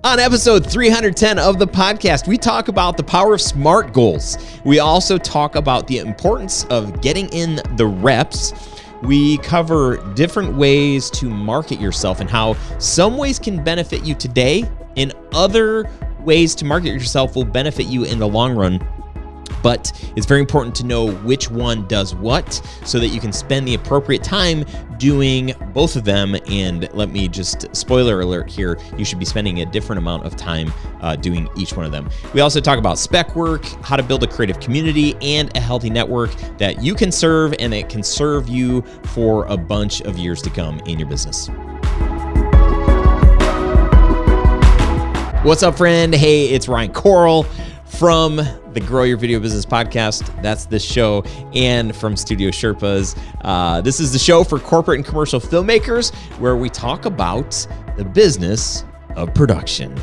On episode 310 of the podcast, we talk about the power of SMART goals. We also talk about the importance of getting in the reps. We cover different ways to market yourself and how some ways can benefit you today and other ways to market yourself will benefit you in the long run. But it's very important to know which one does what so that you can spend the appropriate time doing both of them. And let me just, spoiler alert here, you should be spending a different amount of time doing each one of them. We also talk about spec work, how to build a creative community and a healthy network that you can serve and that can serve you for a bunch of years to come in your business. What's up, friend? Hey, it's Ryan Coral from the Grow Your Video Business podcast. That's this show, and from Studio Sherpas. This is the show for corporate and commercial filmmakers where we talk about the business of production.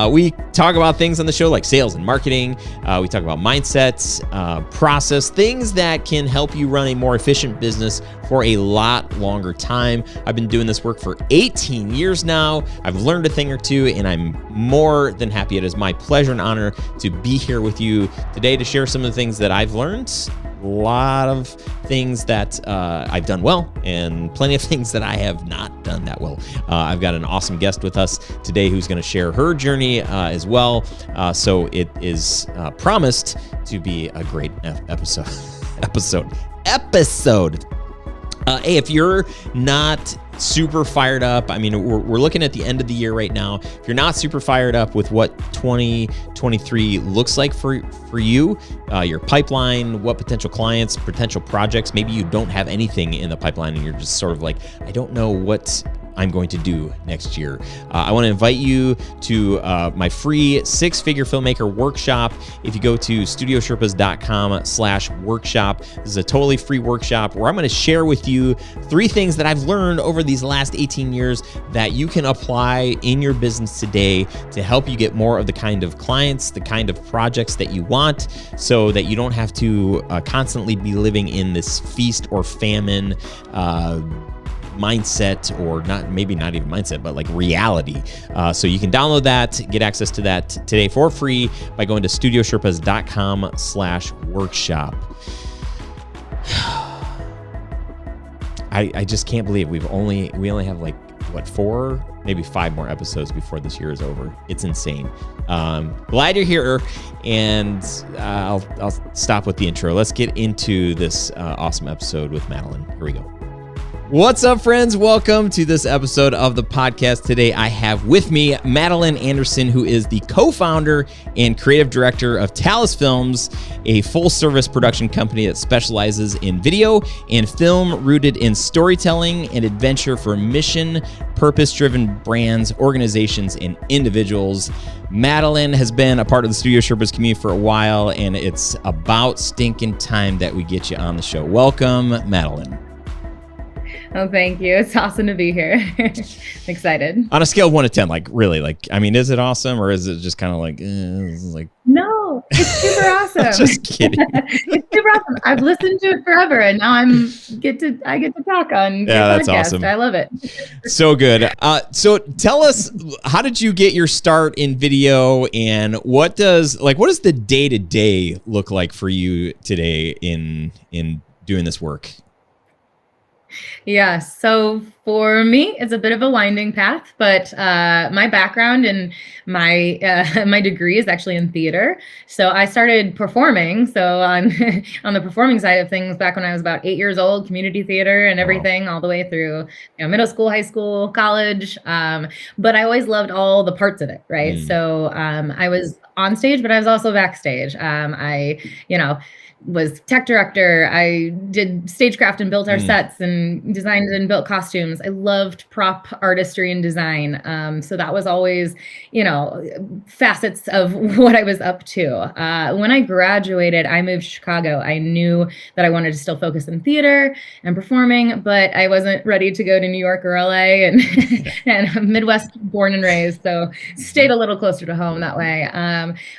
We talk about things on the show like sales and marketing. We talk about mindsets, process, things that can help you run a more efficient business for a lot longer time. I've been doing this work for 18 years now. I've learned a thing or two, and I'm more than happy. It is my pleasure and honor to be here with you today to share some of the things that I've learned. A lot of things that I've done well and plenty of things that I have not done that well. I've got an awesome guest with us today who's going to share her journey as well. So it is promised to be a great episode. Hey, if you're not super fired up, I mean, we're looking at the end of the year right now. If you're not super fired up with what 2023 looks like for you, your pipeline, what potential clients, potential projects, maybe you don't have anything in the pipeline and you're just sort of like, I don't know what I'm going to do next year. I want to invite you to my free 6-figure filmmaker workshop. If you go to studiosherpas.com/workshop, this is a totally free workshop where I'm going to share with you 3 things that I've learned over these last 18 years that you can apply in your business today to help you get more of the kind of clients, the kind of projects that you want, so that you don't have to constantly be living in this feast or famine mindset, or maybe not even mindset, but like reality. So you can download that, get access to that today for free by going to studiosherpas.com/workshop. I just can't believe we only have like, what, 4, maybe 5 more episodes before this year is over. It's insane. Glad you're here, and I'll stop with the intro. Let's get into this awesome episode with Madelaine. Here we go. What's up, friends? Welcome to this episode of the podcast. Today, I have with me Madelaine Anderson, who is the co-founder and creative director of Talus Films, a full-service production company that specializes in video and film rooted in storytelling and adventure for mission, purpose-driven brands, organizations, and individuals. Madelaine has been a part of the Studio Sherpas community for a while, and it's about stinking time that we get you on the show. Welcome, Madelaine. Oh, thank you. It's awesome to be here. Excited. On a scale of 1 to 10, like really, like, I mean, is it awesome or is it just kind of like, No, it's super awesome. Just kidding. It's super awesome. I've listened to it forever, and now I get to talk on your podcast. That's awesome. I love it. So good. So tell us, how did you get your start in video, and what does the day-to-day look like for you today in doing this work? Yeah, so for me, it's a bit of a winding path, but my background and my my degree is actually in theater. So I started performing. So on the performing side of things, back when I was about 8 years old, community theater and everything, all the way through middle school, high school, college. But I always loved all the parts of it, right? So I was on stage, but I was also backstage. I was tech director. I did stagecraft and built our sets and designed and built costumes. I loved prop artistry and design. So that was always, facets of what I was up to. When I graduated, I moved to Chicago. I knew that I wanted to still focus in theater and performing, but I wasn't ready to go to New York or LA, and I'm Midwest born and raised. So stayed a little closer to home that way.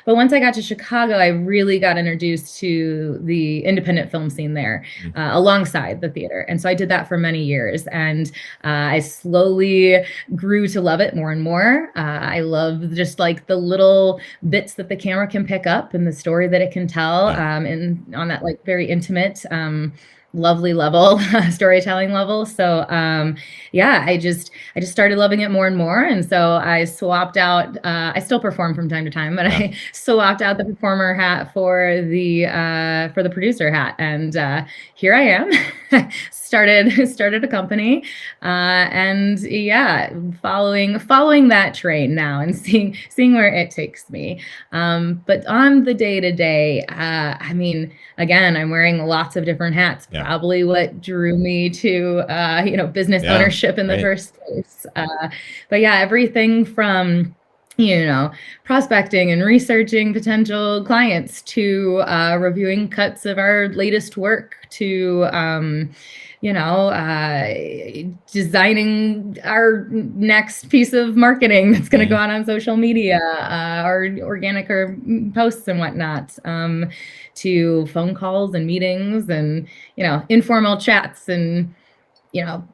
But once I got to Chicago, I really got introduced to into the independent film scene there, alongside the theater. And so I did that for many years, and I slowly grew to love it more and more. I love just like the little bits that the camera can pick up and the story that it can tell, and on that like very intimate, lovely level, storytelling level. So yeah, I just started loving it more and more. And so I swapped out, I still perform from time to time, but I swapped out the performer hat for the producer hat. And here I am. started a company, and yeah, following that train now and seeing where it takes me. But on the day to day, I mean, again, I'm wearing lots of different hats. Probably what drew me to business ownership in the first place. But yeah, everything from prospecting and researching potential clients to reviewing cuts of our latest work to designing our next piece of marketing that's going to go out on social media, our organic or posts and whatnot, to phone calls and meetings and, informal chats and,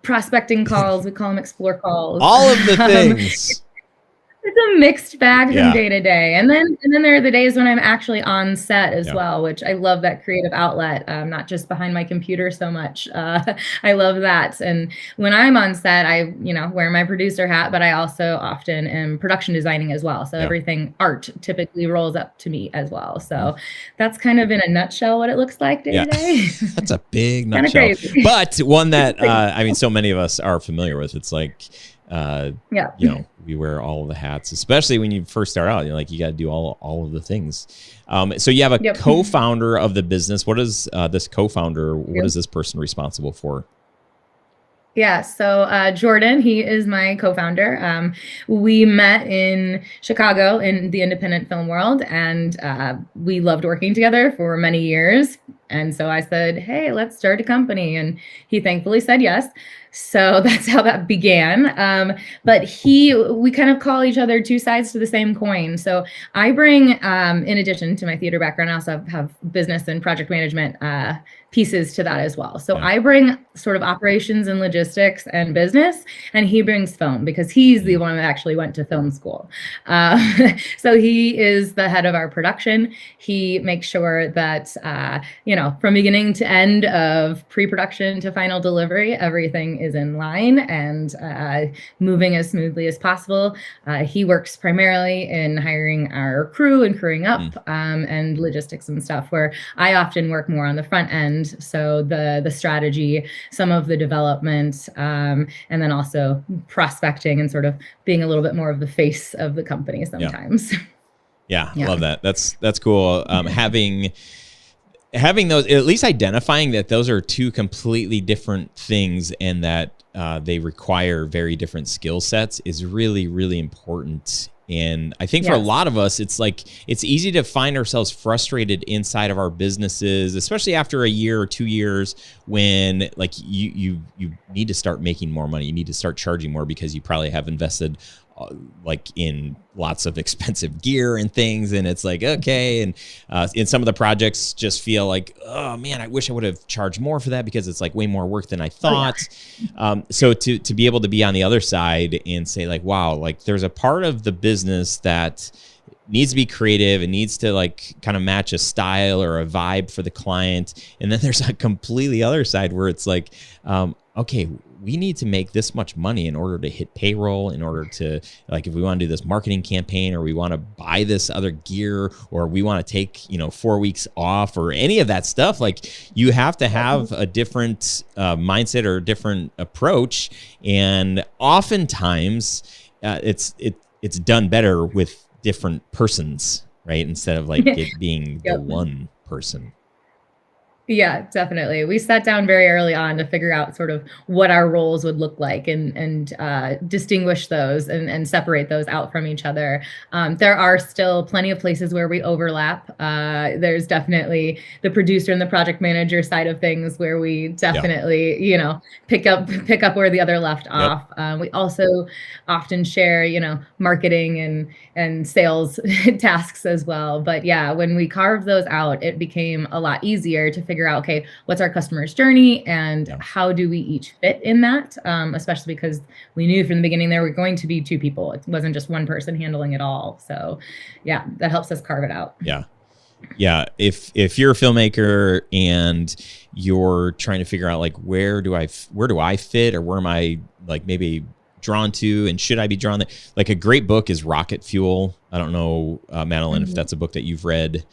prospecting calls. We call them explore calls. All of the things. It's a mixed bag from day to day. And then there are the days when I'm actually on set as well, which I love that creative outlet, not just behind my computer so much. I love that. And when I'm on set, I, wear my producer hat, but I also often am production designing as well. So everything art typically rolls up to me as well. So that's kind of in a nutshell what it looks like day to day. That's a big nutshell. But one that, so many of us are familiar with. It's like, we wear all of the hats, especially when you first start out. You got to do all of the things. So you have a co-founder of the business. What is this co-founder? What is this person responsible for? Yeah, so Jordan, he is my co-founder. We met in Chicago in the independent film world, and we loved working together for many years. And so I said, hey, let's start a company. And he thankfully said yes. So that's how that began. But we kind of call each other two sides to the same coin. So I bring, in addition to my theater background, I also have business and project management pieces to that as well. So I bring sort of operations and logistics and business, and he brings film because he's the one that actually went to film school. So he is the head of our production. He makes sure that, from beginning to end of pre-production to final delivery, everything is in line and moving as smoothly as possible. He works primarily in hiring our crew and crewing up, and logistics and stuff, where I often work more on the front end. So the strategy, some of the development, and then also prospecting and sort of being a little bit more of the face of the company sometimes. Yeah, I love that. That's cool. Having those, at least identifying that those are two completely different things and that they require very different skill sets is really, really important. And I think for a lot of us, it's like, it's easy to find ourselves frustrated inside of our businesses, especially after a year or 2 years when like you need to start making more money. You need to start charging more because you probably have invested like in lots of expensive gear and things. And it's like, okay. And in some of the projects just feel like, oh man, I wish I would have charged more for that because it's like way more work than I thought. So to be able to be on the other side and say like, wow, like there's a part of the business that needs to be creative. It needs to like kind of match a style or a vibe for the client. And then there's a completely other side where it's like, okay, we need to make this much money in order to hit payroll, in order to, like, if we want to do this marketing campaign or we want to buy this other gear or we want to take, 4 weeks off or any of that stuff, like you have to have a different mindset or a different approach. And oftentimes it's done better with different persons, right? Instead of like it being the one person. Yeah, definitely. We sat down very early on to figure out sort of what our roles would look like and distinguish those and separate those out from each other. There are still plenty of places where we overlap. There's definitely the producer and the project manager side of things where we definitely, pick up where the other left off. We also often share, marketing and sales tasks as well. But yeah, when we carved those out, it became a lot easier to figure out, okay, what's our customer's journey and how do we each fit in that? Especially because we knew from the beginning there were going to be two people. It wasn't just one person handling it all. So yeah, that helps us carve it out. Yeah. Yeah. If you're a filmmaker and you're trying to figure out like, where do I fit, or where am I like maybe drawn to, and should I be drawn to, like, a great book is Rocket Fuel. I don't know, Madelaine, if that's a book that you've read,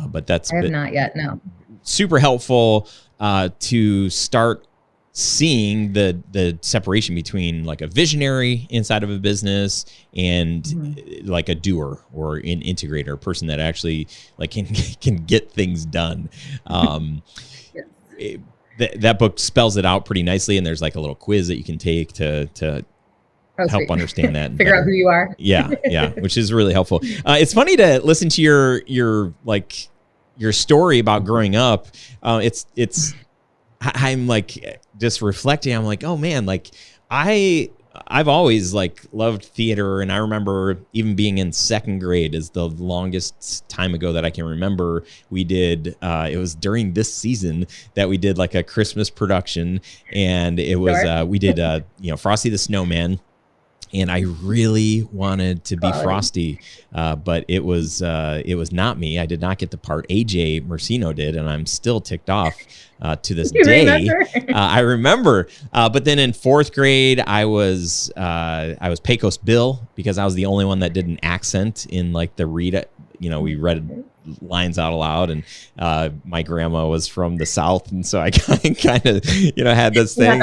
but I have not yet. No. Super helpful to start seeing the separation between like a visionary inside of a business and like a doer or an integrator, a person that actually like can get things done. That book spells it out pretty nicely, and there's like a little quiz that you can take to help understand that. Figure out who you are. Yeah, which is really helpful. It's funny to listen to your story about growing up. I'm like just reflecting. I'm like, oh man, like I've always like loved theater, and I remember even being in second grade is the longest time ago that I can remember. We did it was during this season that we did like a Christmas production, and it was we did Frosty the Snowman. And I really wanted to be Frosty, but it was not me. I did not get the part. AJ Mercino did, and I'm still ticked off to this day. I remember. But then in fourth grade, I was Pecos Bill, because I was the only one that did an accent in like the read. We read lines out aloud, and my grandma was from the South, and so I kind of had this thing.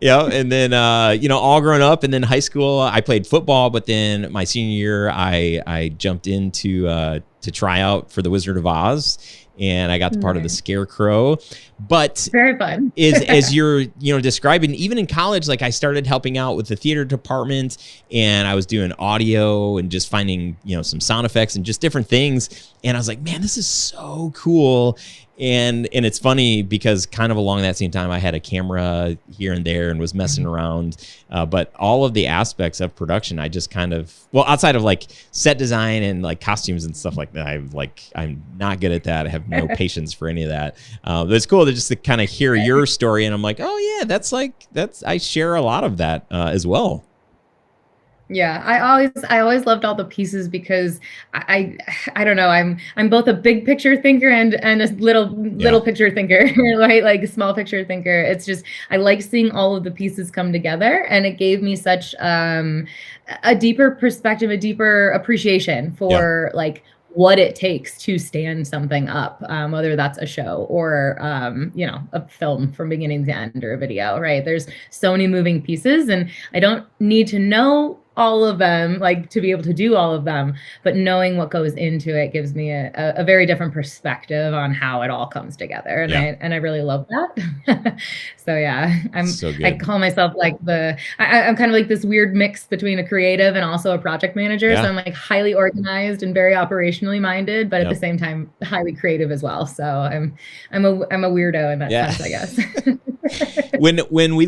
And then all grown up, and then high school I played football, but then my senior year I jumped into to try out for the Wizard of Oz, and I got the part of the Scarecrow. But very fun. as you're describing, even in college, like I started helping out with the theater department, and I was doing audio and just finding some sound effects and just different things, and I was like, man, this is so cool. And it's funny because kind of along that same time, I had a camera here and there and was messing around. But all of the aspects of production, I just kind of, outside of like set design and like costumes and stuff like that, I'm not good at that. I have no patience for any of that. But it's cool to just to kind of hear your story, and I'm like, oh yeah, I share a lot of that as well. Yeah, I always loved all the pieces because I don't know, I'm both a big picture thinker and a little picture thinker, right? Like a small picture thinker. It's just I like seeing all of the pieces come together, and it gave me such a deeper perspective, a deeper appreciation for like what it takes to stand something up, whether that's a show or a film from beginning to end, or a video, right? There's so many moving pieces, and I don't need to know all of them, like to be able to do all of them, but knowing what goes into it gives me a very different perspective on how it all comes together. And I really love that. So yeah, I call myself like I'm kind of like this weird mix between a creative and also a project manager. So I'm like highly organized and very operationally minded, but at the same time, highly creative as well. So I'm a weirdo in that sense, I guess. When we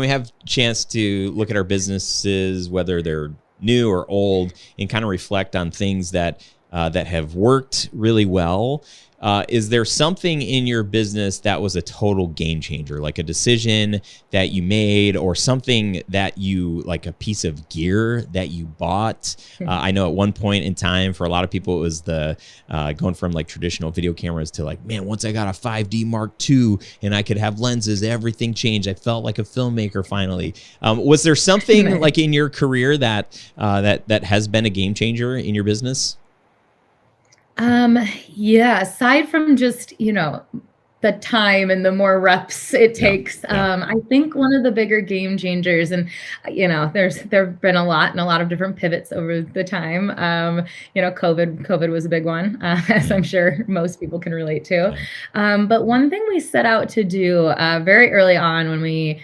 have chance to look at our businesses, whether they're new or old, and kind of reflect on things that have worked really well, is there something in your business that was a total game changer, like a decision that you made, or something that you, like a piece of gear that you bought? I know at one point in time, for a lot of people, it was the going from like traditional video cameras to like, man, once I got a 5D Mark II and I could have lenses, everything changed. I felt like a filmmaker finally. Was there something like in your career that has been a game changer in your business? Yeah, aside from just, the time and the more reps it takes. I think one of the bigger game changers, and there've been a lot and a lot of different pivots over the time. COVID was a big one, as I'm sure most people can relate to. But one thing we set out to do very early on when we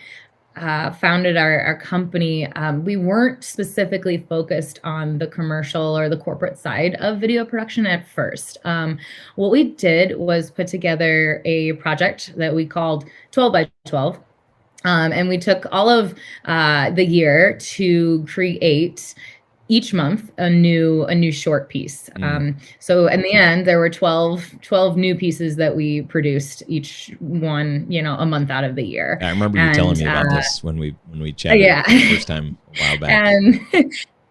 founded our company, we weren't specifically focused on the commercial or the corporate side of video production at first. What we did was put together a project that we called 12 by 12. And we took all of the year to create each month a new short piece. So in the end, there were 12 new pieces that we produced, each one, a month out of the year. I remember you telling me about this when we chatted the first time a while back. And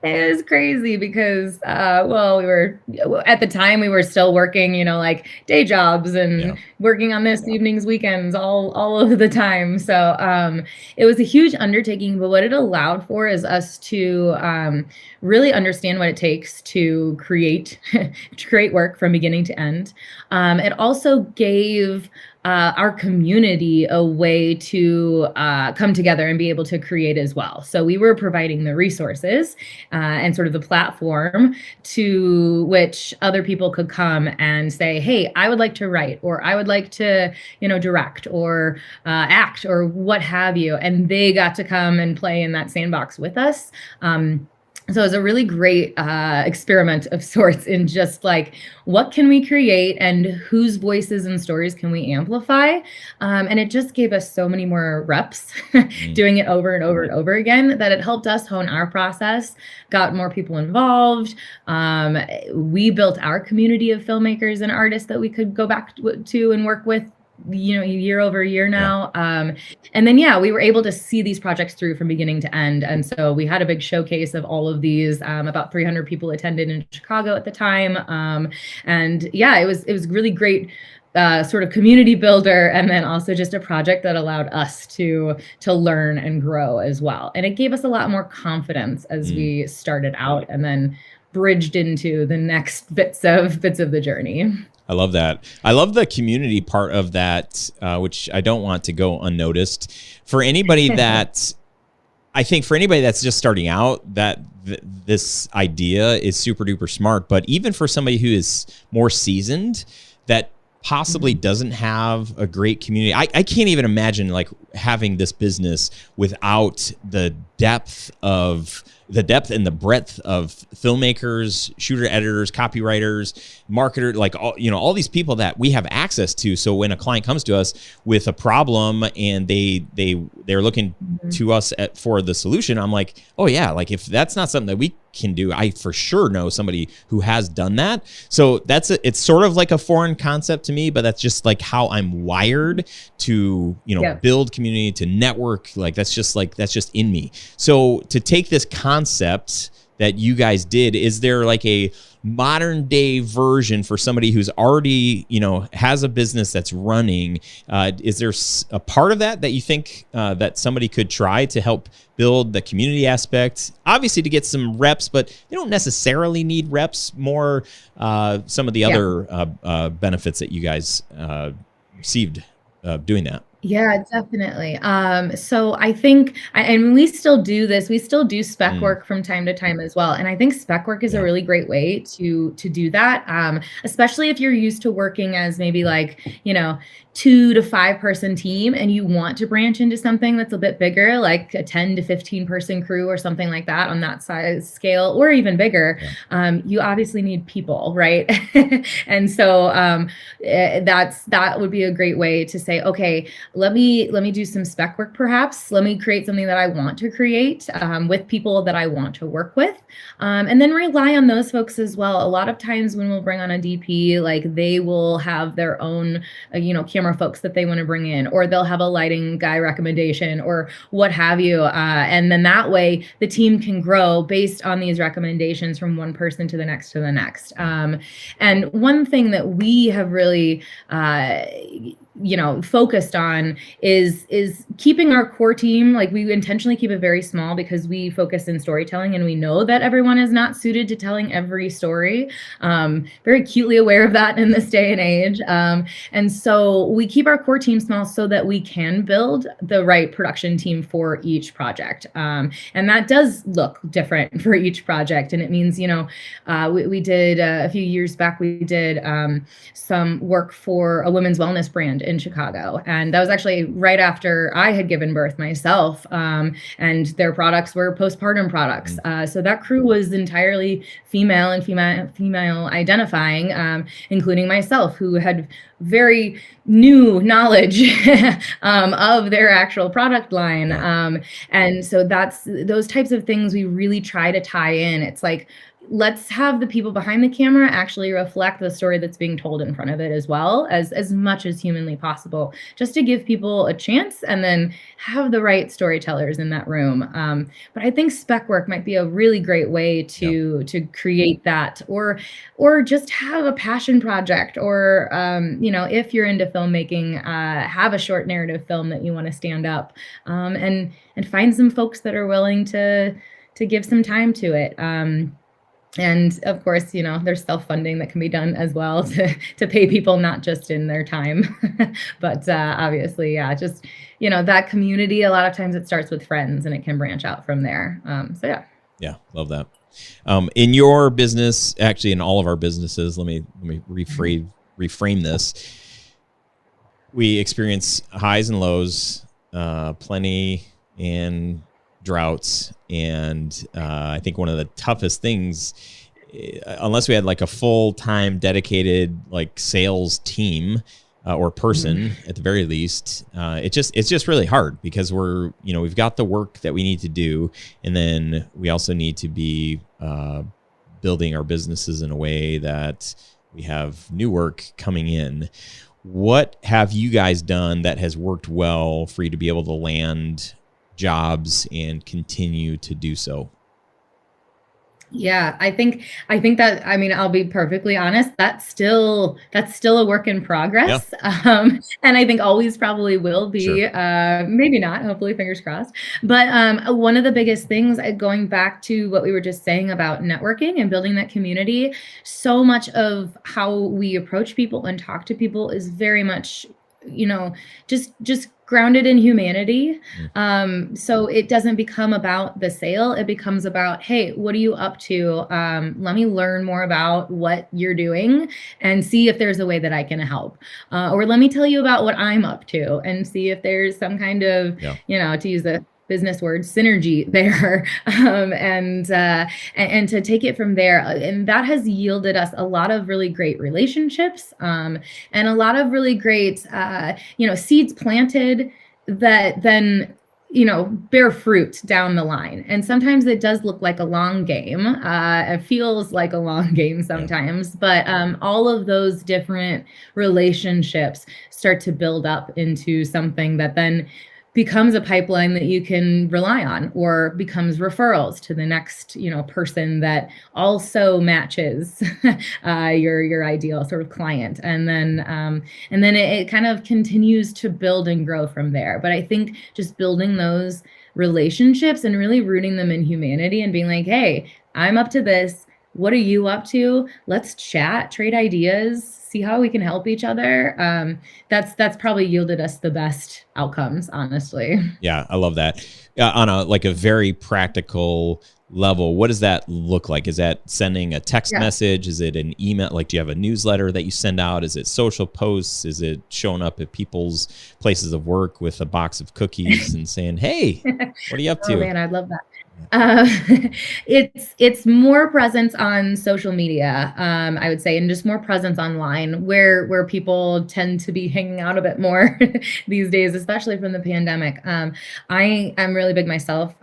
it was crazy because, we were, at the time we were still working, like day jobs and working on this evenings, weekends, all of the time. So it was a huge undertaking, but what it allowed for is us to really understand what it takes to create work from beginning to end. It also gave our community a way to come together and be able to create as well. So we were providing the resources and sort of the platform to which other people could come and say, hey, I would like to write, or I would like to, direct or act or what have you. And they got to come and play in that sandbox with us. So it was a really great experiment of sorts in just like, what can we create and whose voices and stories can we amplify? And it just gave us so many more reps doing it over and over and over again that it helped us hone our process, got more people involved. We built our community of filmmakers and artists that we could go back to and work with year over year now. And then, we were able to see these projects through from beginning to end. And so we had a big showcase of all of these, about 300 people attended in Chicago at the time. And it was really great, sort of community builder. And then also just a project that allowed us to learn and grow as well. And it gave us a lot more confidence as we started out and then bridged into the next bits of the journey. I love that. I love the community part of that, which I don't want to go unnoticed. For anybody that, I think for anybody that's just starting out, that this idea is super duper smart. But even for somebody who is more seasoned, that possibly doesn't have a great community. I can't even imagine like having this business without the depth and the breadth of filmmakers, shooter editors, copywriters, marketers, like all these people that we have access to. So when a client comes to us with a problem and they're looking to us for the solution, I'm like, oh yeah, like if that's not something that we can do, I for sure know somebody who has done that. So it's sort of like a foreign concept to me, but that's just like how I'm wired to, build community, to network. Like that's just in me. So to take this concept that you guys did, is there like a modern day version for somebody who's already, has a business that's running? Is there a part of that you think that somebody could try to help build the community aspect? Obviously to get some reps, but they don't necessarily need reps, more some of the other benefits that you guys received doing that. Yeah, definitely. So I think, and we still do this, we still do spec work from time to time as well. And I think spec work is a really great way to do that. Especially if you're used to working as maybe like, 2 to 5 person team and you want to branch into something that's a bit bigger, like a 10 to 15 person crew or something like that on that size scale, or even bigger. You obviously need people, right? And so that would be a great way to say, okay, let me do some spec work perhaps. Let me create something that I want to create with people that I want to work with. And then rely on those folks as well. A lot of times when we'll bring on a DP, like they will have their own, camera folks that they want to bring in, or they'll have a lighting guy recommendation or what have you. And then that way the team can grow based on these recommendations from one person to the next to the next. And one thing that we have really focused on is keeping our core team. Like, we intentionally keep it very small because we focus in storytelling, and we know that everyone is not suited to telling every story. Very acutely aware of that in this day and age. And so we keep our core team small so that we can build the right production team for each project. And that does look different for each project. And it means, we did a few years back, we did some work for a women's wellness brand in Chicago. And that was actually right after I had given birth myself. And their products were postpartum products. So that crew was entirely female and female identifying, including myself, who had very new knowledge of their actual product line. And so that's those types of things we really try to tie in. It's like, let's have the people behind the camera actually reflect the story that's being told in front of it, as well as much as humanly possible, just to give people a chance, and then have the right storytellers in that room. But I think spec work might be a really great way to create that, or just have a passion project, or if you're into filmmaking, have a short narrative film that you want to stand up, and find some folks that are willing to give some time to it. And of course, there's self-funding that can be done as well to pay people, not just in their time, but obviously, just, that community, a lot of times it starts with friends and it can branch out from there. So yeah. Yeah. Love that. In your business, actually in all of our businesses, let me reframe this. We experience highs and lows, plenty and droughts. And I think one of the toughest things, unless we had like a full-time dedicated like sales team or person at the very least, it's just really hard, because we've got the work that we need to do, and then we also need to be building our businesses in a way that we have new work coming in. What have you guys done that has worked well for you to be able to land jobs and continue to do so? Yeah, I think that, I'll be perfectly honest, that's still a work in progress. And I think always probably will be. Sure. Maybe not, hopefully, fingers crossed. But one of the biggest things, going back to what we were just saying about networking and building that community, so much of how we approach people and talk to people is very much, just grounded in humanity. So it doesn't become about the sale. It becomes about, hey, what are you up to? Let me learn more about what you're doing and see if there's a way that I can help. Or let me tell you about what I'm up to and see if there's some kind of, to use the business word, synergy there, and to take it from there. And that has yielded us a lot of really great relationships, and a lot of really great, seeds planted that then, bear fruit down the line. And sometimes it does look like a long game. It feels like a long game sometimes, but all of those different relationships start to build up into something that then becomes a pipeline that you can rely on, or becomes referrals to the next, person that also matches your ideal sort of client. And then it kind of continues to build and grow from there. But I think just building those relationships and really rooting them in humanity and being like, hey, I'm up to this. What are you up to? Let's chat, trade ideas, see how we can help each other. That's probably yielded us the best outcomes, honestly. Yeah, I love that. On a very practical level, what does that look like? Is that sending a text message? Is it an email? Like, do you have a newsletter that you send out? Is it social posts? Is it showing up at people's places of work with a box of cookies and saying, hey, what are you up to? Oh man, I'd love that. It's more presence on social media, I would say, and just more presence online, where people tend to be hanging out a bit more these days, especially from the pandemic. I am really big myself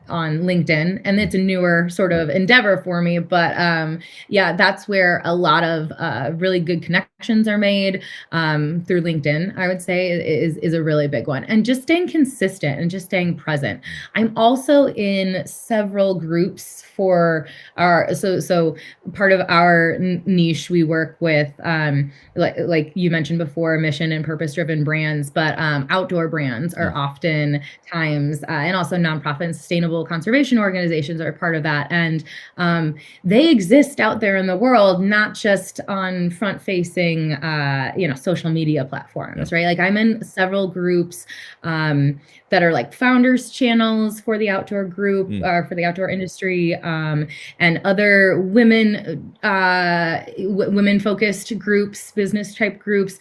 on LinkedIn, and it's a newer sort of endeavor for me, but that's where a lot of really good connections are made through LinkedIn. I would say is a really big one, and just staying consistent and just staying present. I'm also in several groups for our, so part of our niche, we work with, like you mentioned before, mission and purpose driven brands, but outdoor brands are often times, and also nonprofit and sustainable conservation organizations are part of that. And they exist out there in the world, not just on front facing, social media platforms, right? Like I'm in several groups that are like founders channels for the outdoor group, or for the outdoor industry, and other women focused groups, business type groups.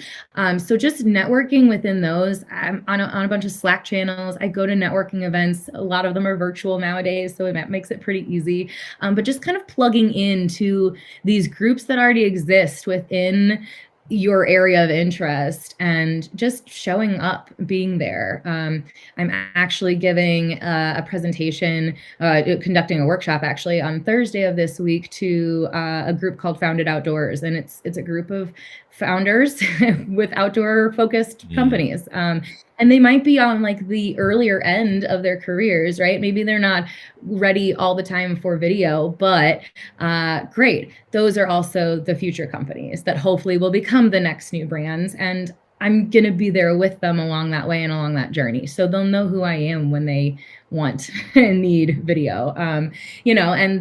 So just networking within those. I'm on a bunch of Slack channels. I go to networking events. A lot of them are virtual nowadays, so that makes it pretty easy. But just kind of plugging into these groups that already exist within your area of interest and just showing up, being there. I'm actually giving a presentation, conducting a workshop actually on Thursday of this week to a group called Founded Outdoors. And it's a group of founders with outdoor focused companies. And they might be on like the earlier end of their careers, right? Maybe they're not ready all the time for video, but great. Those are also the future companies that hopefully will become the next new brands. And I'm going to be there with them along that way and along that journey. So they'll know who I am when they want and need video, and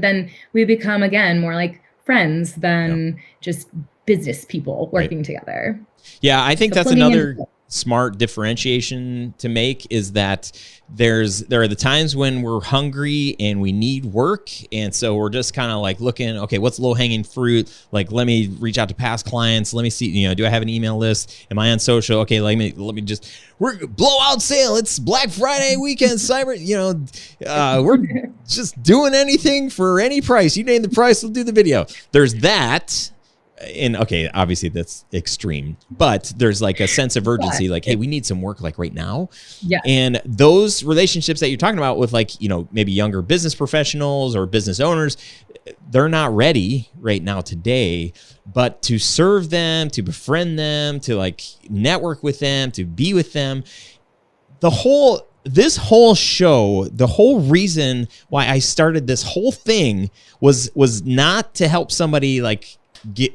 then we become, again, more like friends than just business people working together. Yeah, I think that's another smart differentiation to make, is that there are the times when we're hungry and we need work, and so we're just kind of like looking, okay, what's low hanging fruit? Like, let me reach out to past clients. Let me see, do I have an email list? Am I on social? Okay, let me just, we're blowout sale. It's Black Friday weekend, cyber. We're just doing anything for any price. You name the price, we'll do the video. There's that. And okay, obviously that's extreme, but there's like a sense of urgency, like, hey, we need some work like right now. Yeah. And those relationships that you're talking about with, like, maybe younger business professionals or business owners, they're not ready right now today, but to serve them, to befriend them, to like network with them, to be with them. This whole show, the whole reason why I started this whole thing was not to help somebody like get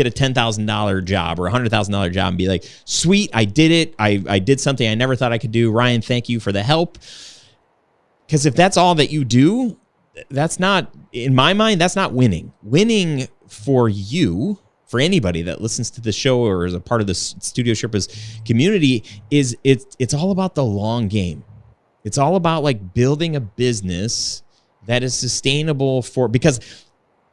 a $10,000 job or $100,000 job and be like, sweet, I did it. I did something I never thought I could do. Ryan, thank you for the help. Because if that's all that you do, that's not, in my mind, that's not winning. Winning for you, for anybody that listens to the show or is a part of the Studio Sherpas community, is it's all about the long game. It's all about like building a business that is sustainable because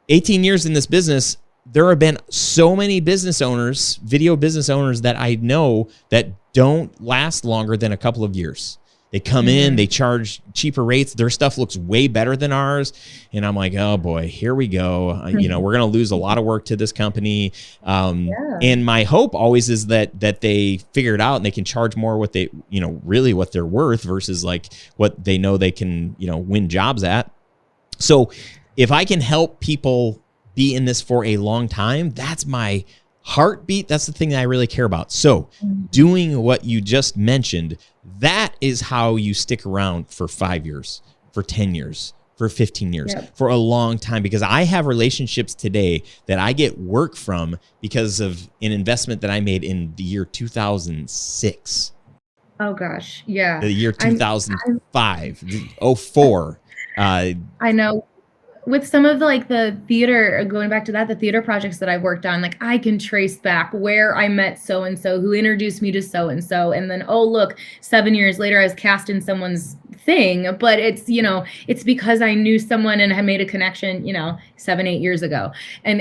18 years in this business, there have been so many business owners, video business owners that I know that don't last longer than a couple of years. They come in, they charge cheaper rates. Their stuff looks way better than ours. And I'm like, oh boy, here we go. We're going to lose a lot of work to this company. And my hope always is that they figure it out and they can charge more what they, really what they're worth versus like what they know they can, win jobs at. So if I can help people be in this for a long time, that's my heartbeat. That's the thing that I really care about. So doing what you just mentioned, that is how you stick around for 5 years, for 10 years, for 15 years, for a long time, because I have relationships today that I get work from because of an investment that I made in the year 2006. Oh gosh. Yeah. The year 2005, 04. I know. With some of the theater, going back to that, the theater projects that I've worked on, like I can trace back where I met so-and-so who introduced me to so-and-so. And then, oh, look, 7 years later, I was cast in someone's thing, but it's, it's because I knew someone and had made a connection, 7-8 years ago. And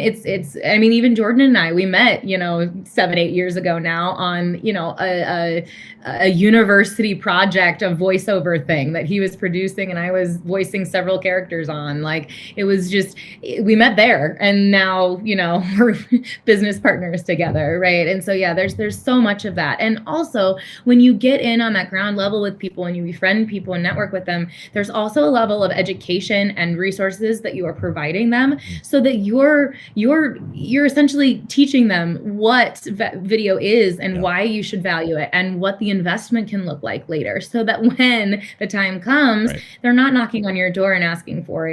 I mean, even Jordan and I, we met, 7-8 years ago now on, a university project, a voiceover thing that he was producing and I was voicing several characters on. Like, it was just, we met there and now, we're business partners together. Right. And so, yeah, there's so much of that. And also when you get in on that ground level with people and you befriend people and network network with them, there's also a level of education and resources that you are providing them, so that you're essentially teaching them what video is and why you should value it and what the investment can look like later, so that when the time comes, they're not knocking on your door and asking for,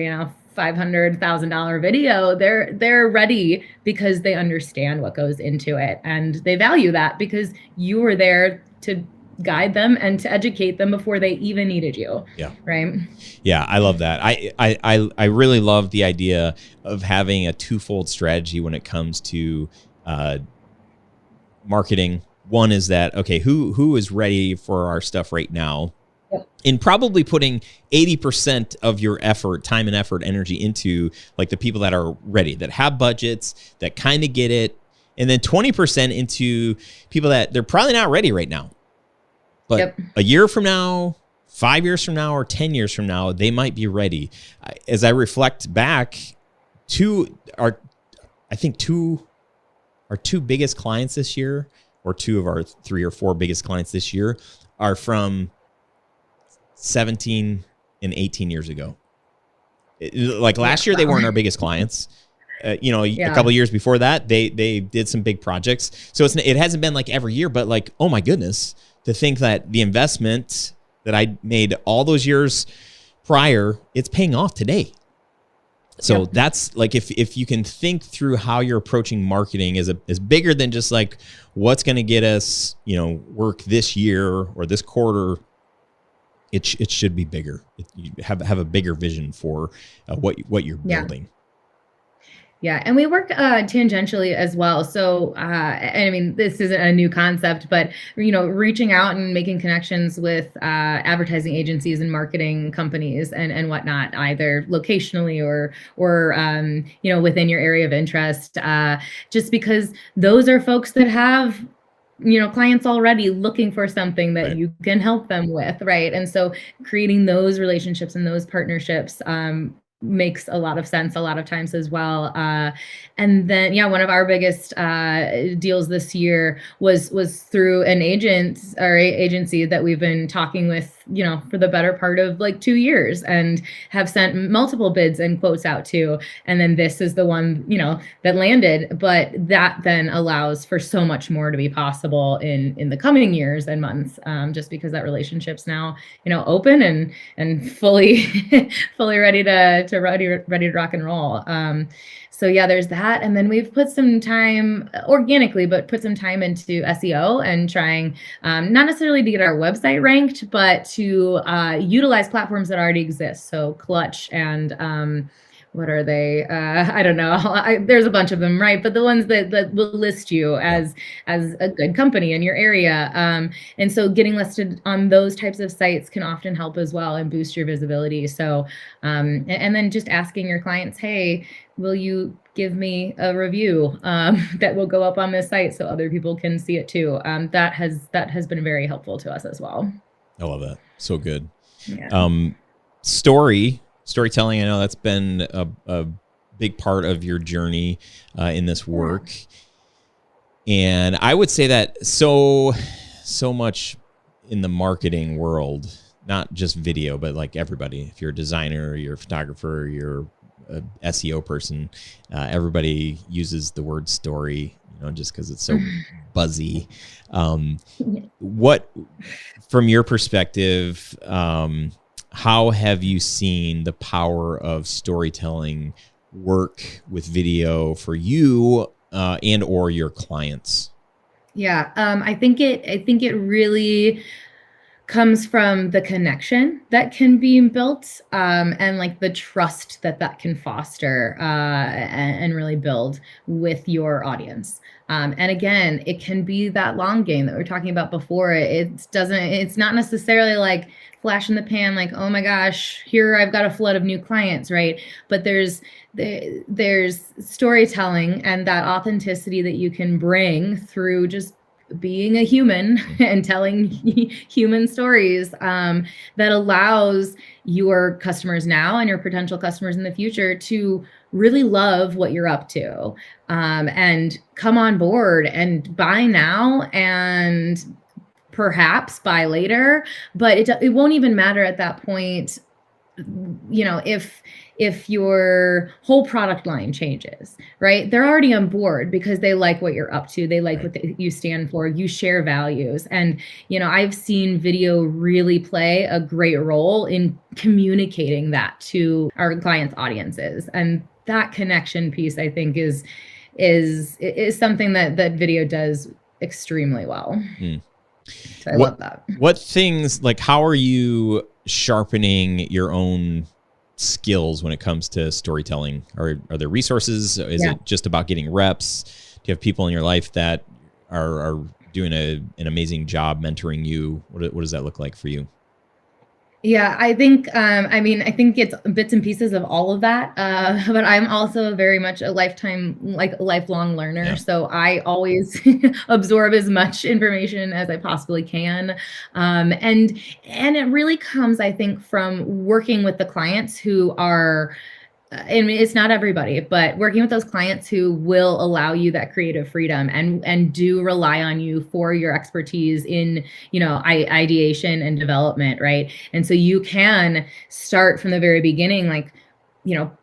$500,000 video. They're ready because they understand what goes into it, and they value that because you were there to guide them and to educate them before they even needed you. Yeah. Right. Yeah. I love that. I really love the idea of having a twofold strategy when it comes to marketing. One is that, okay, who is ready for our stuff right now? And probably putting 80% of your effort, time and effort, energy into like the people that are ready, that have budgets, that kind of get it. And then 20% into people that they're probably not ready right now. But a year from now, 5 years from now, or 10 years from now, they might be ready. As I reflect back to our two biggest clients this year, or two of our 3 or 4 biggest clients this year, are from 17 and 18 years ago. Like last year, they weren't our biggest clients. A couple of years before that, they did some big projects. So it hasn't been like every year, but like, oh my goodness, to think that the investment that I made all those years prior, it's paying off today. So that's like, if you can think through how you're approaching marketing is bigger than just like what's going to get us, work this year or this quarter. It should be bigger. You have a bigger vision for what you're building. Yeah, and we work tangentially as well. So, this isn't a new concept, but reaching out and making connections with advertising agencies and marketing companies and whatnot, either locationally or within your area of interest. Just because those are folks that have clients already looking for something that you can help them with, right? And so creating those relationships and those partnerships makes a lot of sense a lot of times as well. And then, one of our biggest deals this year was through an agency that we've been talking with, for the better part of like 2 years, and have sent multiple bids and quotes out to. And then this is the one, that landed. But that then allows for so much more to be possible in the coming years and months, just because that relationship's now, open and fully ready to rock and roll. So there's that. And then we've put some time organically, but put some time into SEO and trying not necessarily to get our website ranked, but to utilize platforms that already exist. So Clutch and what are they? I don't know. There's a bunch of them, right? But the ones that will list you as a good company in your area. And so getting listed on those types of sites can often help as well and boost your visibility. So, and then just asking your clients, hey, will you give me a review that will go up on this site so other people can see it too? That has been very helpful to us as well. I love that. So good. Yeah. Storytelling, I know that's been a big part of your journey in this work. And I would say that so much in the marketing world, not just video, but like everybody, if you're a designer, you're a photographer, you're a SEO person, everybody uses the word story, just because it's so buzzy. What, from your perspective, how have you seen the power of storytelling work with video for you and or your clients? Yeah, I think it really comes from the connection that can be built and like the trust that can foster and really build with your audience. And again, it can be that long game that we were talking about before. It's not necessarily like flash in the pan, like, oh my gosh, here I've got a flood of new clients, right? But there's storytelling and that authenticity that you can bring through just being a human and telling human stories that allows your customers now and your potential customers in the future to really love what you're up to and come on board and buy now and perhaps buy later, but it won't even matter at that point, if your whole product line changes, right? They're already on board because they like what you're up to. They like what you stand for. You share values. And, I've seen video really play a great role in communicating that to our clients' audiences. And that connection piece, I think, is something that video does extremely well. So I love that. What things, like, how are you sharpening your own skills when it comes to storytelling? Are there resources? Is it just about getting reps? Do you have people in your life that are doing an amazing job mentoring you? What does that look like for you? Yeah, I think, I think it's bits and pieces of all of that. But I'm also very much a lifelong learner. Yeah. So I always absorb as much information as I possibly can. And it really comes, I think, from working with the clients who are, it's not everybody, but working with those clients who will allow you that creative freedom and do rely on you for your expertise in, ideation and development, right? And so you can start from the very beginning, like,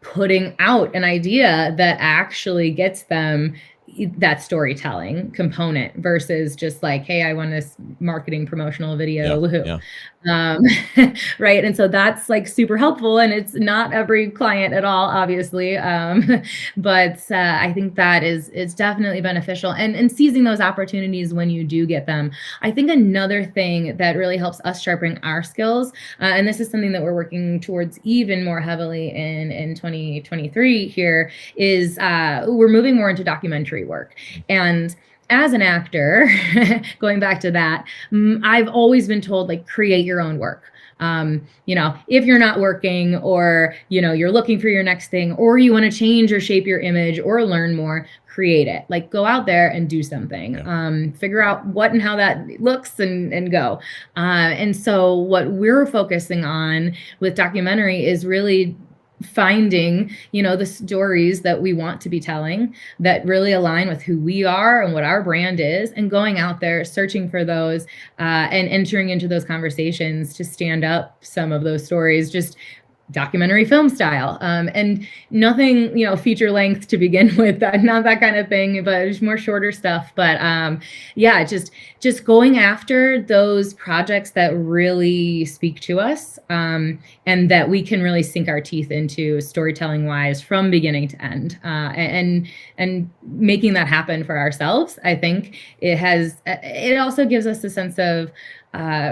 putting out an idea that actually gets them that storytelling component versus just like, hey, I want this marketing promotional video. Right. And so that's like super helpful, and it's not every client at all, obviously. But I think that is definitely beneficial, and seizing those opportunities when you do get them. I think another thing that really helps us sharpen our skills, and this is something that we're working towards even more heavily in 2023 here, is we're moving more into documentary work. And as an actor, going back to that, I've always been told, like, create your own work. If you're not working, or, you're looking for your next thing, or you want to change or shape your image or learn more, create it. Like, go out there and do something. Figure out what and how that looks, and go. And so what we're focusing on with documentary is really finding, the stories that we want to be telling that really align with who we are and what our brand is, and going out there, searching for those, and entering into those conversations to stand up some of those stories, just documentary film style, and nothing, feature length to begin with, not that kind of thing, but more shorter stuff. But just going after those projects that really speak to us, and that we can really sink our teeth into storytelling wise from beginning to end, and making that happen for ourselves. I think it also gives us a sense of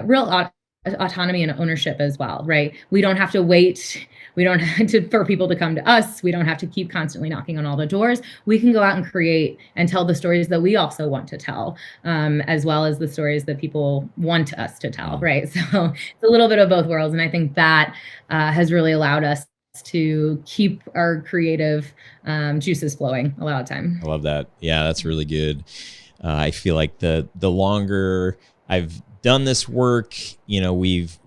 real autonomy and ownership as well, right? We don't have to wait. We don't have for people to come to us. We don't have to keep constantly knocking on all the doors. We can go out and create and tell the stories that we also want to tell, as well as the stories that people want us to tell, right? So it's a little bit of both worlds. And I think that has really allowed us to keep our creative juices flowing a lot of time. I love that. Yeah, that's really good. I feel like the longer I've done this work, we've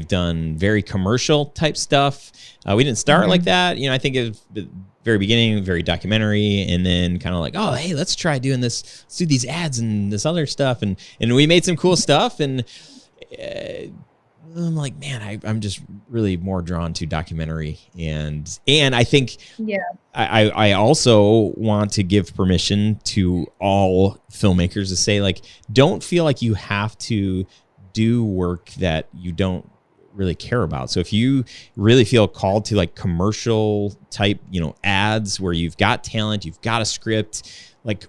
done very commercial type stuff. We didn't start like that. I think at the very beginning, very documentary, and then kind of like, oh, hey, let's try doing this. Let's do these ads and this other stuff. And we made some cool stuff. And I'm like, man, I'm just really more drawn to documentary. And I think I also want to give permission to all filmmakers to say, like, don't feel like you have to do work that you don't really care about. So if you really feel called to like commercial type, ads where you've got talent, you've got a script, like,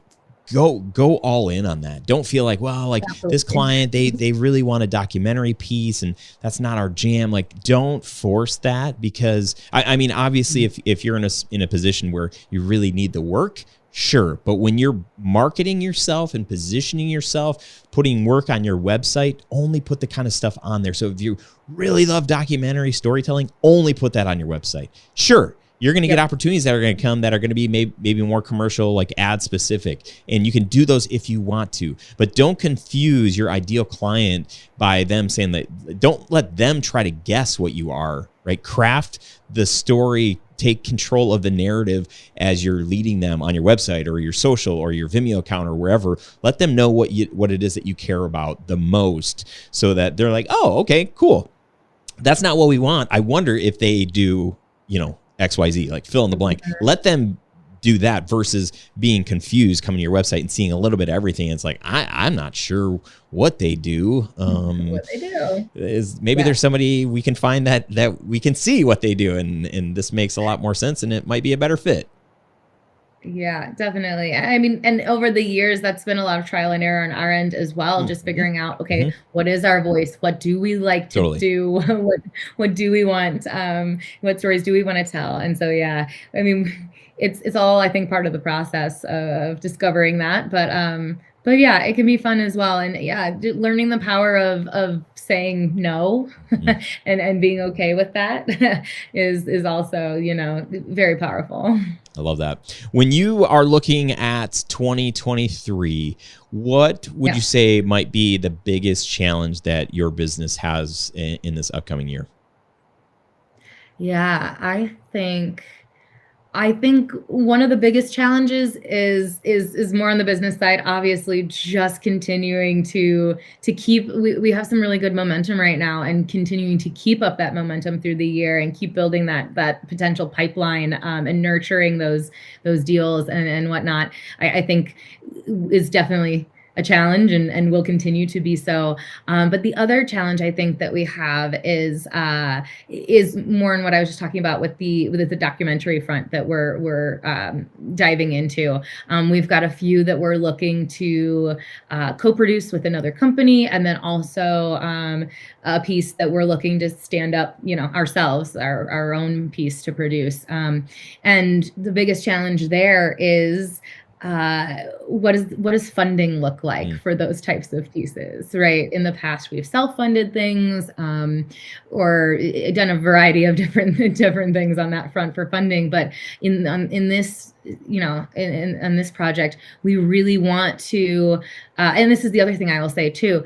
go all in on that. Don't feel like, well, like this client, they really want a documentary piece and that's not our jam. Like, don't force that, because I mean, obviously if you're in a position where you really need the work, sure. But when you're marketing yourself and positioning yourself, putting work on your website, only put the kind of stuff on there. So if you really love documentary storytelling, only put that on your website. Sure. You're going to get opportunities that are going to come that are going to be maybe more commercial, like ad specific. And you can do those if you want to. But don't confuse your ideal client by them saying that. Don't let them try to guess what you are right? Craft the story, take control of the narrative as you're leading them on your website or your social or your Vimeo account or wherever. Let them know what it is that you care about the most, so that they're like, oh, okay, cool. That's not what we want. I wonder if they do, XYZ, like fill in the blank. Let them do that versus being confused coming to your website and seeing a little bit of everything. It's like, I'm not sure what they do. What they do is maybe there's somebody we can find that we can see what they do, and this makes a lot more sense, and it might be a better fit. Yeah, definitely. I mean, and over the years, that's been a lot of trial and error on our end as well, just figuring out, okay, what is our voice? What do we like to do? What do we want? What stories do we want to tell? And so, yeah, I mean, it's all, I think, part of the process of discovering that. But yeah, it can be fun as well. And yeah, learning the power of saying no and being okay with that is also, very powerful. I love that. When you are looking at 2023, what would you say might be the biggest challenge that your business has in this upcoming year? Yeah, I think one of the biggest challenges is more on the business side. Obviously, just continuing to keep. We have some really good momentum right now, and continuing to keep up that momentum through the year and keep building that potential pipeline, and nurturing those deals and whatnot. I think is definitely a challenge, and will continue to be so. But the other challenge I think that we have is more in what I was just talking about with the documentary front that we're diving into. We've got a few that we're looking to co-produce with another company, and then also a piece that we're looking to stand up, ourselves, our own piece to produce. And the biggest challenge there is what does funding look like for those types of pieces, right? In the past, we've self-funded things, or done a variety of different things on that front for funding. But in this, in this project, we really want to, and this is the other thing I will say too.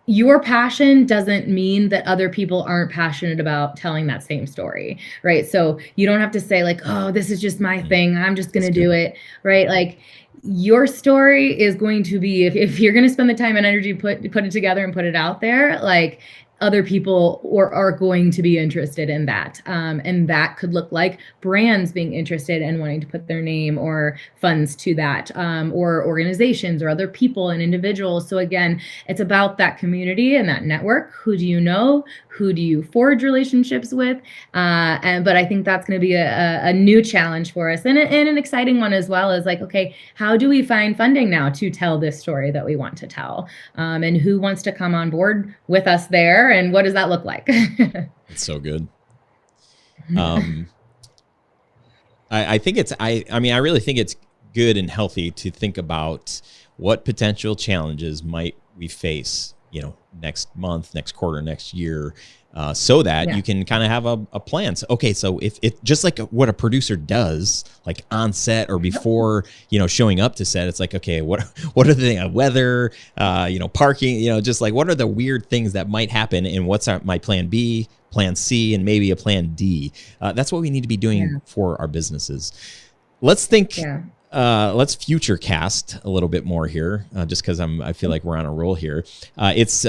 Your passion doesn't mean that other people aren't passionate about telling that same story, right? So you don't have to say like, oh, this is just my thing, I'm just going to do it, right? Like, your story is going to be, if you're going to spend the time and energy, put it together and put it out there, like, other people are going to be interested in that. And that could look like brands being interested and wanting to put their name or funds to that, or organizations or other people and individuals. So again, it's about that community and that network. Who do you know? Who do you forge relationships with? But I think that's going to be a new challenge for us, and an exciting one as well, is like, okay, how do we find funding now to tell this story that we want to tell? And who wants to come on board with us there? And what does that look like? It's so good. I think I really think it's good and healthy to think about what potential challenges might we face, next month, next quarter, next year, so that you can kind of have a plan. So, okay, so if just like what a producer does, like on set or before, showing up to set, it's like, okay, what are the things, weather, parking, just like, what are the weird things that might happen, and what's my plan B, plan C, and maybe a plan D. That's what we need to be doing for our businesses. Let's think. Let's future cast a little bit more here, just because I feel like we're on a roll here. It's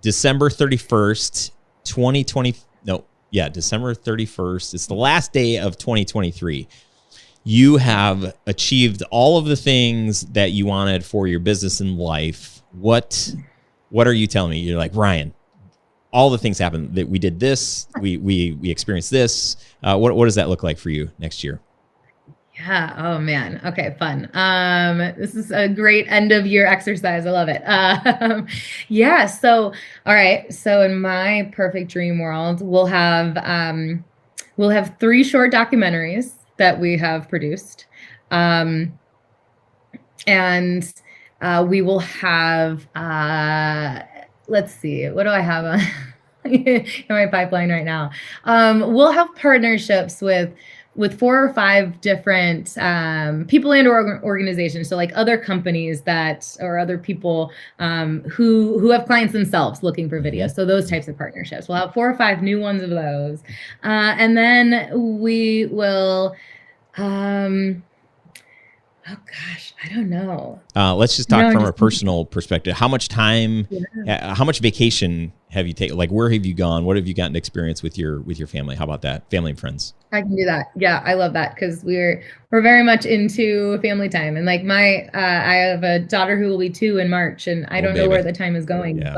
December 31st, 2020. No, yeah, December 31st. It's the last day of 2023. You have achieved all of the things that you wanted for your business and life. What are you telling me? You're like, Ryan, all the things happened, that we did this, we experienced this. What does that look like for you next year? Yeah. Oh man. Okay. Fun. This is a great end of year exercise. I love it. Yeah. So, all right. So in my perfect dream world, we'll have 3 short documentaries that we have produced. And we will have, let's see, what do I have on in my pipeline right now? We'll have partnerships with with 4 or 5 different people and or organizations. So like other companies or other people who have clients themselves looking for videos. So those types of partnerships. We'll have 4 or 5 new ones of those. And then we will, oh gosh, I don't know. Let's just talk from a personal perspective. How much time, how much vacation have you taken? Like, where have you gone? What have you gotten to experience with your family? How about that? Family and friends. I can do that. Yeah, I love that because we're very much into family time. And like I have a daughter who will be 2 in March, and I don't know where the time is going. Yeah.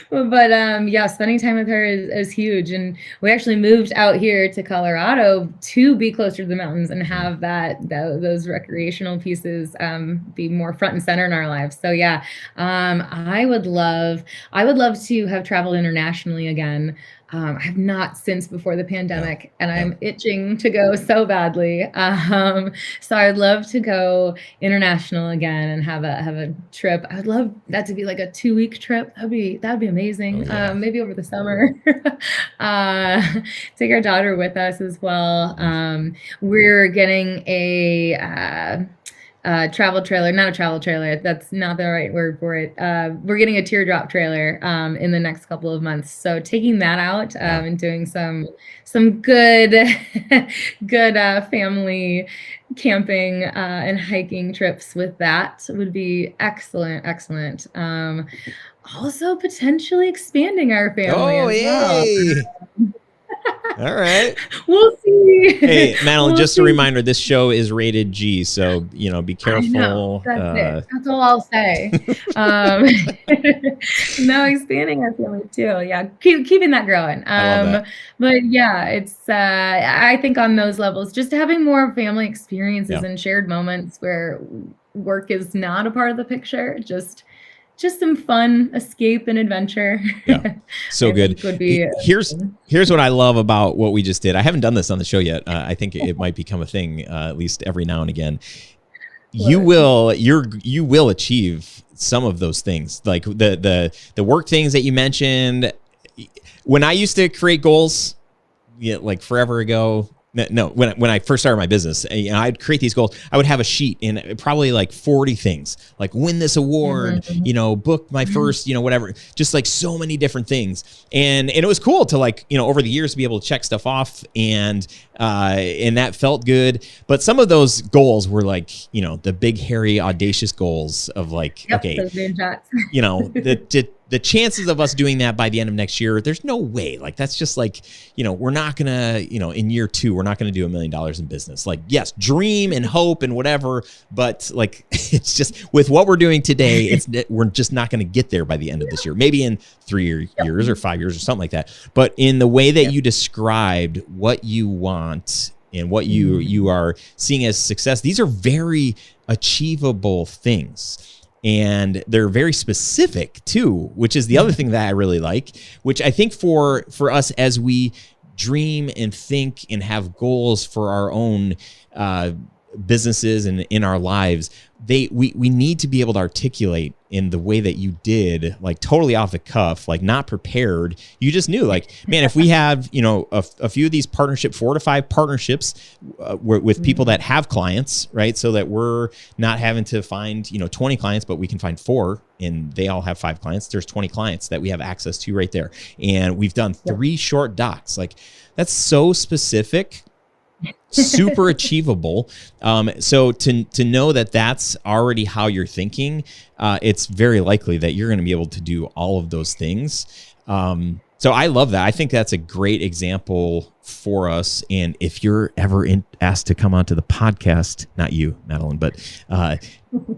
But yeah, spending time with her is huge. And we actually moved out here to Colorado to be closer to the mountains and have those recreational pieces be more front and center in our lives. So yeah, I would love to have traveled internationally again. I have not since before the pandemic, and I'm itching to go so badly. So I'd love to go international again and have a trip. I would love that to be like a 2-week trip. That'd be amazing. Maybe over the summer. Take our daughter with us as well. We're getting a travel trailer, not a travel trailer. That's not the right word for it. We're getting a teardrop trailer in the next couple of months. So taking that out and doing some good family camping and hiking trips with that would be excellent. Also potentially expanding our family as well. All right. We'll see. Hey, Madelaine, just a reminder, this show is rated G, so, be careful. That's it. That's all I'll say. No, expanding our family too. Yeah, keeping that growing. I love that. But yeah, it's, I think on those levels, just having more family experiences and shared moments where work is not a part of the picture, just some fun escape and adventure. Yeah, so good. Would be here's what I love about what we just did. I haven't done this on the show yet. I think it might become a thing, at least every now and again. You will achieve some of those things, like the work things that you mentioned. When I used to create goals, like forever ago. No, when I first started my business, I'd create these goals. I would have a sheet in probably like 40 things, like win this award, book my first, whatever, just like so many different things. And it was cool to like, over the years to be able to check stuff off and that felt good. But some of those goals were like, the big, hairy, audacious goals of like, the chances of us doing that by the end of next year, there's no way. Like, that's just like, we're not going to, in year 2, we're not going to do $1 million in business. Like, yes, dream and hope and whatever. But like, it's just with what we're doing today, we're just not going to get there by the end of this year. Maybe in 3 years or 5 years or something like that. But in the way that you described what you want and what you are seeing as success, these are very achievable things. And they're very specific too, which is the other thing that I really like, which I think for us as we dream and think and have goals for our own businesses and in our lives, we need to be able to articulate in the way that you did, like totally off the cuff, like not prepared. You just knew, like, man, if we have, a few of these 4 to 5 partnerships with people that have clients, right? So that we're not having to find, 20 clients, but we can find 4 and they all have 5 clients. There's 20 clients that we have access to right there. And we've done 3 short docs. Like, that's so specific. Super achievable. So to know that that's already how you're thinking, it's very likely that you're going to be able to do all of those things. So I love that. I think that's a great example for us. And if you're ever asked to come onto the podcast, not you, Madelaine, but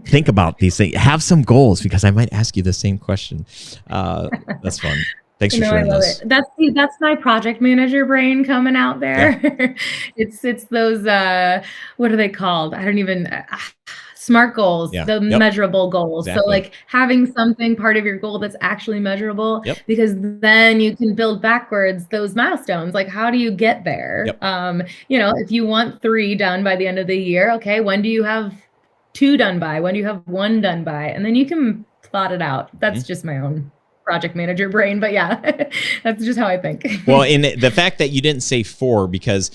think about these things. Have some goals, because I might ask you the same question. That's fun. Thanks for sharing this. That's my project manager brain coming out there. Yeah. It's those what are they called? I don't even SMART goals, the measurable goals. Exactly. So like having something part of your goal that's actually measurable, because then you can build backwards those milestones. Like, how do you get there? If you want 3 done by the end of the year, okay, when do you have 2 done by? When do you have 1 done by? And then you can plot it out. That's just my own project manager brain, but yeah, that's just how I think. Well, in the fact that you didn't say 4, because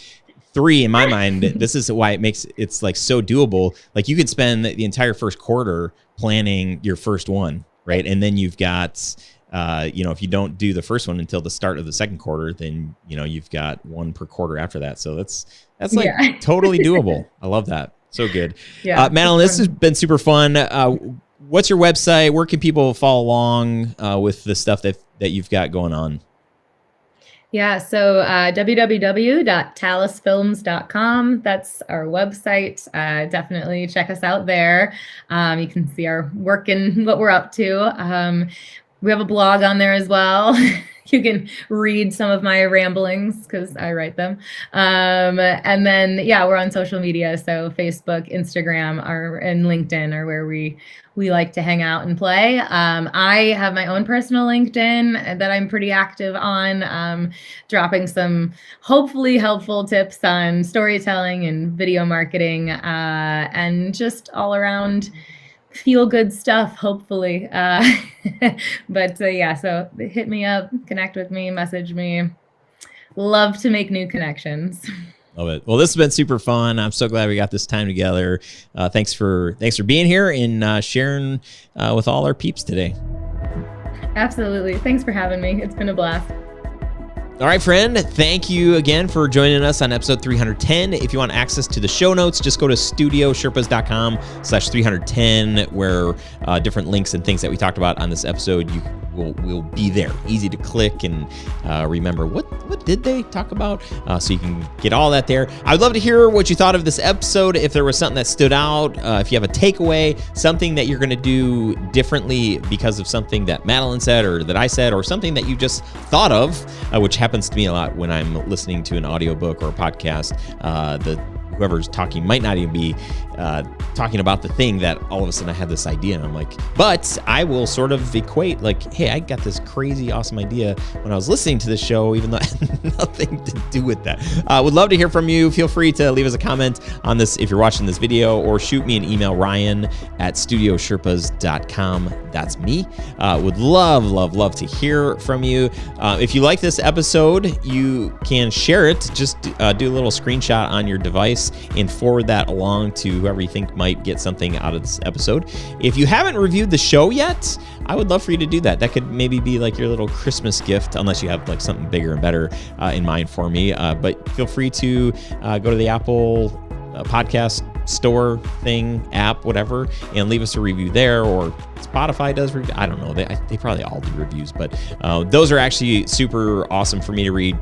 3 in my mind. This is why it's like so doable. Like you could spend the entire first quarter planning your first one, right? And then you've got, if you don't do the first one until the start of the second quarter, then, you've got one per quarter after that. So that's like totally doable. I love that. So good. Yeah. Madelaine, this has been super fun. What's your website? Where can people follow along with the stuff that you've got going on? Yeah, so www.talusfilms.com. That's our website. Definitely check us out there. You can see our work and what we're up to. We have a blog on there as well. You can read some of my ramblings because I write them. And then, we're on social media. So Facebook, Instagram, and LinkedIn are where we like to hang out and play. I have my own personal LinkedIn that I'm pretty active on, dropping some hopefully helpful tips on storytelling and video marketing, and just all around feel good stuff, hopefully. So hit me up, connect with me, message me. Love to make new connections. Love it. Well, this has been super fun. I'm so glad we got this time together. Thanks for being here and sharing with all our peeps today. Absolutely. Thanks for having me. It's been a blast. All right, friend. Thank you again for joining us on episode 310. If you want access to the show notes, just go to studiosherpas.com/310, where different links and things that we talked about on this episode will be there. Easy to click and remember what did they talk about, so you can get all that there. I would love to hear what you thought of this episode. If there was something that stood out, if you have a takeaway, something that you're going to do differently because of something that Madelaine said or that I said, or something that you just thought of, which happens to me a lot when I'm listening to an audiobook or a podcast. Whoever's talking might not even be talking about the thing that all of a sudden I had this idea and I'm like, but I will sort of equate like, hey, I got this crazy awesome idea when I was listening to this show, even though I had nothing to do with that. Would love to hear from you. Feel free to leave us a comment on this if you're watching this video, or shoot me an email, ryan@studiosherpas.com. That's me. Would love to hear from you. If you like this episode, you can share it. Just do a little screenshot on your device and forward that along to whoever you think might get something out of this episode. If you haven't reviewed the show yet, I would love for you to do that. That could maybe be like your little Christmas gift, unless you have like something bigger and better in mind for me. But feel free to go to the Apple podcast store thing, app, whatever, and leave us a review there, or Spotify does review. I don't know. They probably all do reviews, but those are actually super awesome for me to read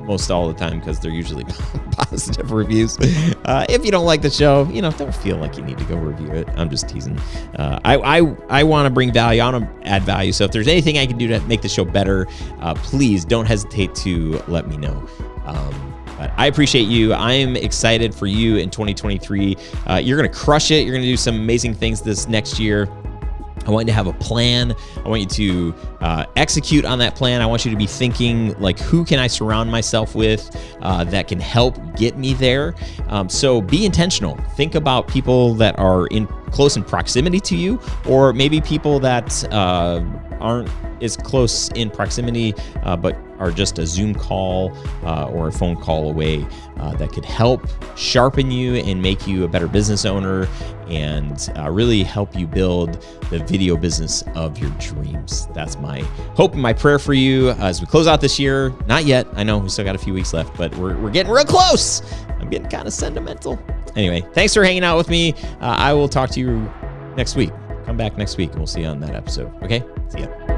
most all the time because they're usually positive reviews. If you don't like the show, don't feel like you need to go review it. I'm just teasing. I want to bring value. I want to add value. So if there's anything I can do to make the show better, please don't hesitate to let me know. But I appreciate you. I am excited for you in 2023. You're going to crush it. You're going to do some amazing things this next year. I want you to have a plan. I want you to execute on that plan. I want you to be thinking like, who can I surround myself with that can help get me there? So be intentional. Think about people that are close in proximity to you, or maybe people that aren't as close in proximity, but are just a Zoom call or a phone call away, that could help sharpen you and make you a better business owner, and really help you build the video business of your dreams. That's my hope and my prayer for you as we close out this year. Not yet. I know we still got a few weeks left, but we're getting real close. I'm getting kind of sentimental. Anyway, thanks for hanging out with me. I will talk to you next week. Come back next week and we'll see you on that episode. Okay? See ya.